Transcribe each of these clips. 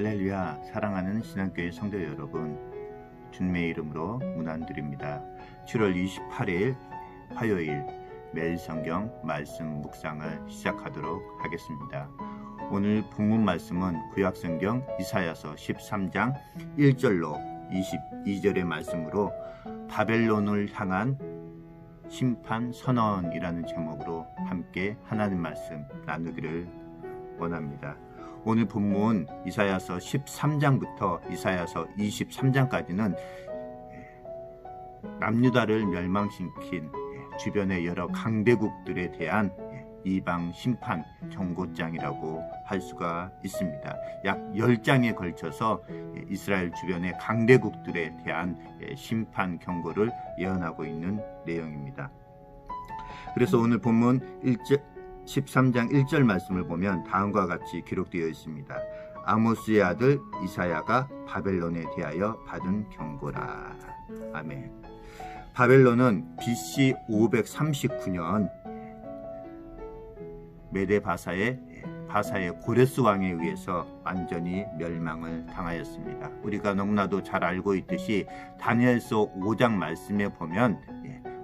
할렐루야. 사랑하는 신앙교회 성도 여러분, 주님의 이름으로 문안드립니다. 7월 28일 화요일 매일 성경 말씀 묵상을 시작하도록 하겠습니다. 오늘 본문 말씀은 구약성경 이사야서 13장 1절로 22절의 말씀으로 바벨론을 향한 심판 선언이라는 제목으로 함께 하나님 말씀 나누기를 원합니다. 오늘 본문 이사야서 13장부터 이사야서 23장까지는 남유다를 멸망시킨 주변의 여러 강대국들에 대한 이방 심판 경고장이라고 할 수가 있습니다. 약 10장에 걸쳐서 이스라엘 주변의 강대국들에 대한 심판 경고를 예언하고 있는 내용입니다. 그래서 오늘 본문 13장 1절 말씀을 보면 다음과 같이 기록되어 있습니다. 아모스의 아들 이사야가 바벨론에 대하여 받은 경고라. 아멘. 바벨론은 BC 539년 메데 바사의 고레스 왕에 의해서 완전히 멸망을 당하였습니다. 우리가 너무나도 잘 알고 있듯이 다니엘서 5장 말씀에 보면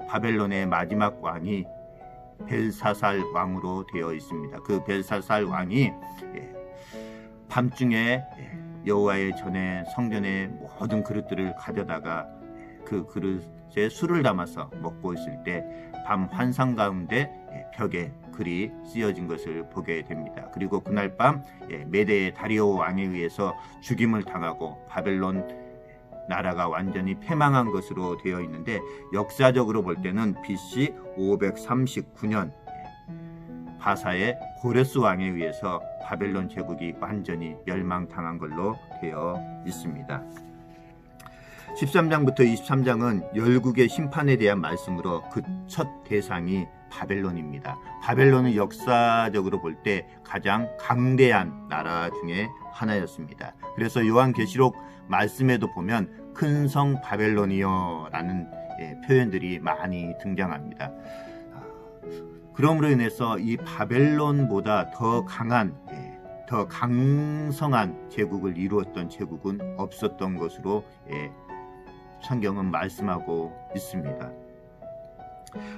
바벨론의 마지막 왕이 벨사살 왕으로 되어 있습니다. 그 벨사살 왕이 밤중에 여호와의 전에 성전의 모든 그릇들을 가져다가 그 그릇에 술을 담아서 먹고 있을 때 밤 환상 가운데 벽에 글이 쓰여진 것을 보게 됩니다. 그리고 그날 밤 메대의 다리오 왕에 의해서 죽임을 당하고 바벨론 나라가 완전히 패망한 것으로 되어 있는데, 역사적으로 볼 때는 BC 539년 바사의 고레스 왕에 의해서 바벨론 제국이 완전히 멸망당한 걸로 되어 있습니다. 13장부터 23장은 열국의 심판에 대한 말씀으로 그 첫 대상이 바벨론입니다. 바벨론은 역사적으로 볼 때 가장 강대한 나라 중에 하나였습니다. 그래서 요한계시록 말씀에도 보면 큰 성 바벨론이여 라는 표현들이 많이 등장합니다. 그러므로 인해서 이 바벨론보다 더 강한 더 강성한 제국을 이루었던 제국은 없었던 것으로 성경은 말씀하고 있습니다.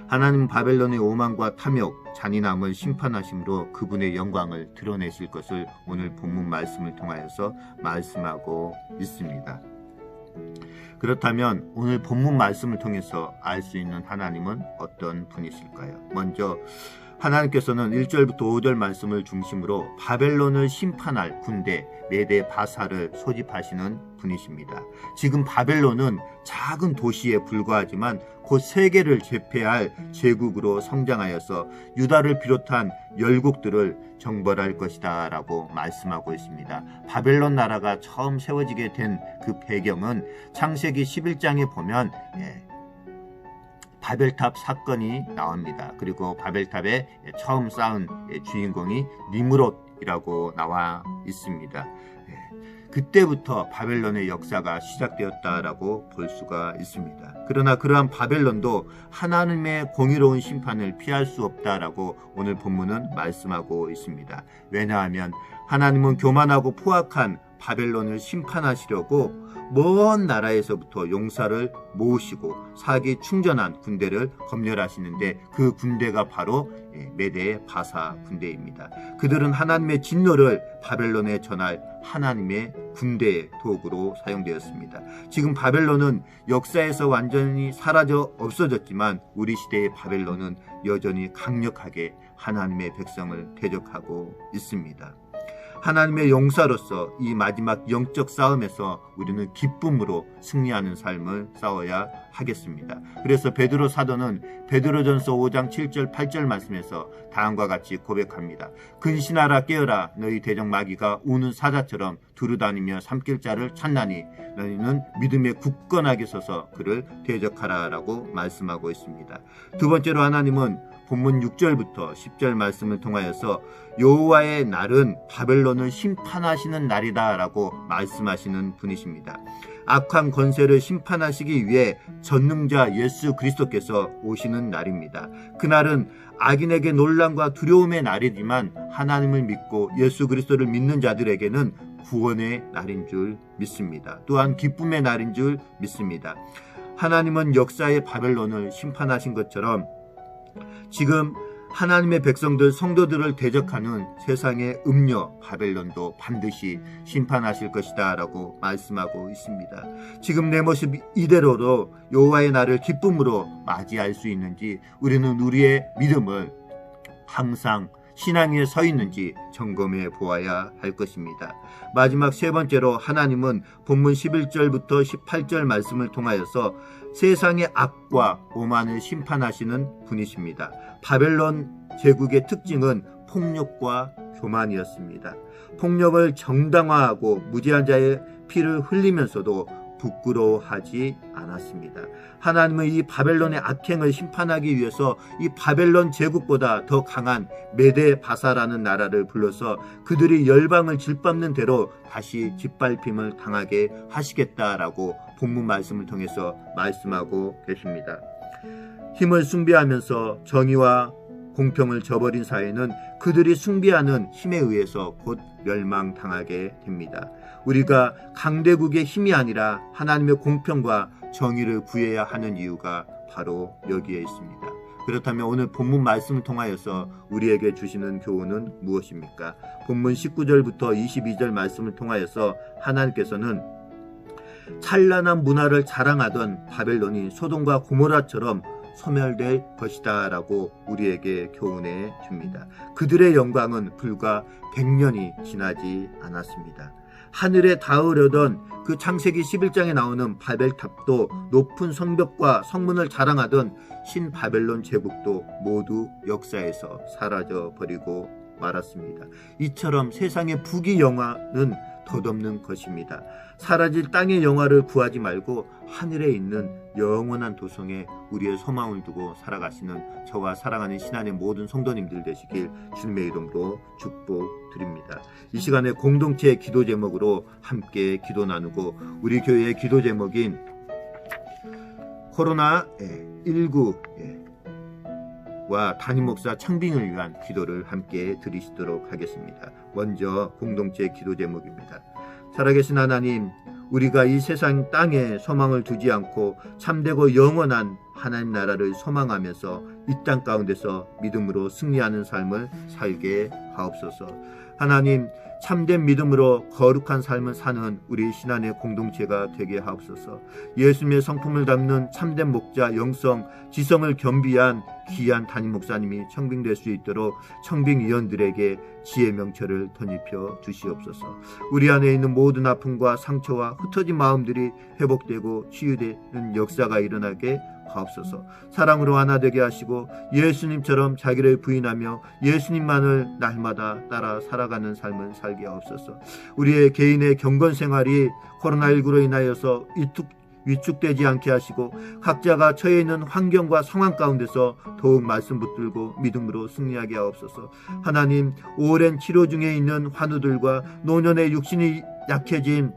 하나님 바벨론의 오만과 탐욕, 잔인함을 심판하심으로 그분의 영광을 드러내실 것을 오늘 본문 말씀을 통하여서 말씀하고 있습니다. 그렇다면 오늘 본문 말씀을 통해서 알 수 있는 하나님은 어떤 분이실까요? 먼저 하나님께서는 1절부터 5절 말씀을 중심으로 바벨론을 심판할 군대 메데 바사를 소집하시는 분이십니다. 지금 바벨론은 작은 도시에 불과하지만 곧 세계를 제패할 제국으로 성장하여서 유다를 비롯한 열국들을 정벌할 것이다 라고 말씀하고 있습니다. 바벨론 나라가 처음 세워지게 된 그 배경은 창세기 11장에 보면 바벨탑 사건이 나옵니다. 그리고 바벨탑에 처음 쌓은 주인공이 니므롯이라고 나와 있습니다. 그때부터 바벨론의 역사가 시작되었다라고 볼 수가 있습니다. 그러나 그러한 바벨론도 하나님의 공의로운 심판을 피할 수 없다라고 오늘 본문은 말씀하고 있습니다. 왜냐하면 하나님은 교만하고 포악한 바벨론을 심판하시려고 먼 나라에서부터 용사를 모으시고 사기 충전한 군대를 검열하시는데 그 군대가 바로 메대 바사 군대입니다. 그들은 하나님의 진노를 바벨론에 전할 하나님의 군대의 도구로 사용되었습니다. 지금 바벨론은 역사에서 완전히 사라져 없어졌지만 우리 시대의 바벨론은 여전히 강력하게 하나님의 백성을 대적하고 있습니다. 하나님의 용사로서 이 마지막 영적 싸움에서 우리는 기쁨으로 승리하는 삶을 싸워야 하겠습니다. 그래서 베드로 사도는 베드로전서 5장 7절 8절 말씀에서 다음과 같이 고백합니다. 근신하라 깨어라 너희 대적 마귀가 우는 사자처럼 두루다니며 삼킬 자를 찾나니 너희는 믿음에 굳건하게 서서 그를 대적하라 라고 말씀하고 있습니다. 두 번째로 하나님은 본문 6절부터 10절 말씀을 통하여서 여호와의 날은 바벨론을 심판하시는 날이다 라고 말씀하시는 분이십니다. 악한 권세를 심판하시기 위해 전능자 예수 그리스도께서 오시는 날입니다. 그날은 악인에게 놀람과 두려움의 날이지만 하나님을 믿고 예수 그리스도를 믿는 자들에게는 구원의 날인 줄 믿습니다. 또한 기쁨의 날인 줄 믿습니다. 하나님은 역사의 바벨론을 심판하신 것처럼 지금 하나님의 백성들 성도들을 대적하는 세상의 음녀 바벨론도 반드시 심판하실 것이다 라고 말씀하고 있습니다. 지금 내 모습 이대로도 여호와의 날을 기쁨으로 맞이할 수 있는지, 우리는 우리의 믿음을 항상 신앙 위에 서 있는지 점검해 보아야 할 것입니다. 마지막 세 번째로 하나님은 본문 11절부터 18절 말씀을 통하여서 세상의 악과 오만을 심판하시는 분이십니다. 바벨론 제국의 특징은 폭력과 교만이었습니다. 폭력을 정당화하고 무지한 자의 피를 흘리면서도 부끄러워하지 않았습니다. 하나님은 이 바벨론의 악행을 심판하기 위해서 이 바벨론 제국보다 더 강한 메데 바사라는 나라를 불러서 그들이 열방을 짓밟는 대로 다시 짓밟힘을 당하게 하시겠다라고 본문 말씀을 통해서 말씀하고 계십니다. 힘을 숭배하면서 정의와 공평을 저버린 사회는 그들이 숭배하는 힘에 의해서 곧 멸망당하게 됩니다. 우리가 강대국의 힘이 아니라 하나님의 공평과 정의를 구해야 하는 이유가 바로 여기에 있습니다. 그렇다면 오늘 본문 말씀을 통하여서 우리에게 주시는 교훈은 무엇입니까? 본문 19절부터 22절 말씀을 통하여서 하나님께서는 찬란한 문화를 자랑하던 바벨론이 소돔과 고모라처럼 소멸될 것이다 라고 우리에게 교훈해 줍니다. 그들의 영광은 불과 100년이 지나지 않았습니다. 하늘에 닿으려던 그 창세기 11장에 나오는 바벨탑도 높은 성벽과 성문을 자랑하던 신바벨론 제국도 모두 역사에서 사라져 버리고 말았습니다. 이처럼 세상의 부귀 영화는 덧없는 것입니다. 사라질 땅의 영화를 구하지 말고 하늘에 있는 영원한 도성에 우리의 소망을 두고 살아가시는 저와 사랑하는 신안의 모든 성도님들 되시길 주님의 이름으로 축복드립니다. 이 시간에 공동체 기도 제목으로 함께 기도 나누고, 우리 교회의 기도 제목인 코로나19와 담임 목사 청빙을 위한 기도를 함께 드리시도록 하겠습니다. 먼저 공동체 기도 제목입니다. 살아계신 하나님, 우리가 이 세상 땅에 소망을 두지 않고 참되고 영원한 하나님 나라를 소망하면서 이 땅 가운데서 믿음으로 승리하는 삶을 살게 하옵소서. 하나님, 참된 믿음으로 거룩한 삶을 사는 우리 신안의 공동체가 되게 하옵소서. 예수님의 성품을 담는 참된 목자 영성, 지성을 겸비한 귀한 담임 목사님이 청빙될 수 있도록 청빙위원들에게 지혜 명철을 덧입혀 주시옵소서. 우리 안에 있는 모든 아픔과 상처와 흩어진 마음들이 회복되고 치유되는 역사가 일어나게 하옵소서. 사랑으로 하나 되게 하시고 예수님처럼 자기를 부인하며 예수님만을 날마다 따라 살아가는 삶을 살게 하옵소서. 우리의 개인의 경건 생활이 코로나19로 인하여서 위축되지 않게 하시고 각자가 처해 있는 환경과 상황 가운데서 더욱 말씀 붙들고 믿음으로 승리하게 하옵소서. 하나님, 오랜 치료 중에 있는 환우들과 노년의 육신이 약해진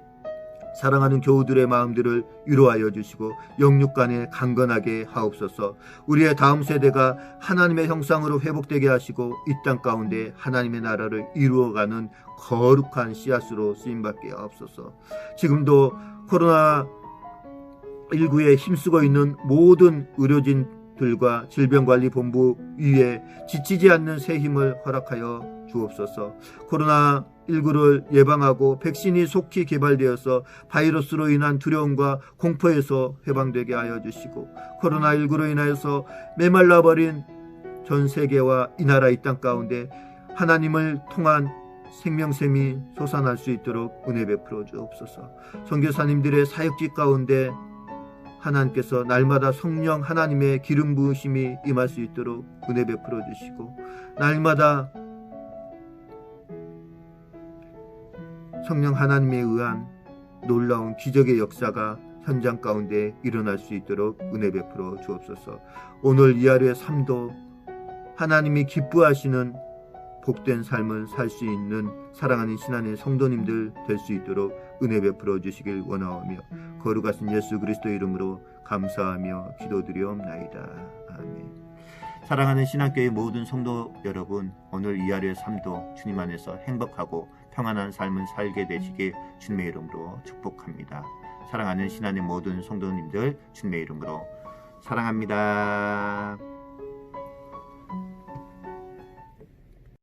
사랑하는 교우들의 마음들을 위로하여 주시고 영육간에 강건하게 하옵소서. 우리의 다음 세대가 하나님의 형상으로 회복되게 하시고 이 땅 가운데 하나님의 나라를 이루어가는 거룩한 씨앗으로 쓰임받게 하옵소서. 지금도 코로나19에 힘쓰고 있는 모든 의료진들과 질병관리본부 위에 지치지 않는 새 힘을 허락하여 주옵소서. 코로나19를 예방하고 백신이 속히 개발되어서 바이러스로 인한 두려움과 공포에서 해방되게 하여 주시고, 코로나19로 인하여서 메말라버린 전 세계와 이 나라 이 땅 가운데 하나님을 통한 생명샘이 솟아날 수 있도록 은혜 베풀어 주옵소서. 선교사님들의 사역직 가운데 하나님께서 날마다 성령 하나님의 기름 부으심이 임할 수 있도록 은혜 베풀어 주시고, 날마다 성령 하나님에 의한 놀라운 기적의 역사가 현장 가운데 일어날 수 있도록 은혜 베풀어 주옵소서. 오늘 이 하루의 삶도 하나님이 기뻐하시는 복된 삶을 살 수 있는 사랑하는 신안의 성도님들 될 수 있도록 은혜 베풀어 주시길 원하오며 거룩하신 예수 그리스도 이름으로 감사하며 기도드리옵나이다. 아멘. 사랑하는 신앙교회 모든 성도 여러분, 오늘 이 하루의 삶도 주님 안에서 행복하고 평안한 삶을 살게 되시길 주님의 이름으로 축복합니다. 사랑하는 신앙의 모든 성도님들, 주님의 이름으로 사랑합니다.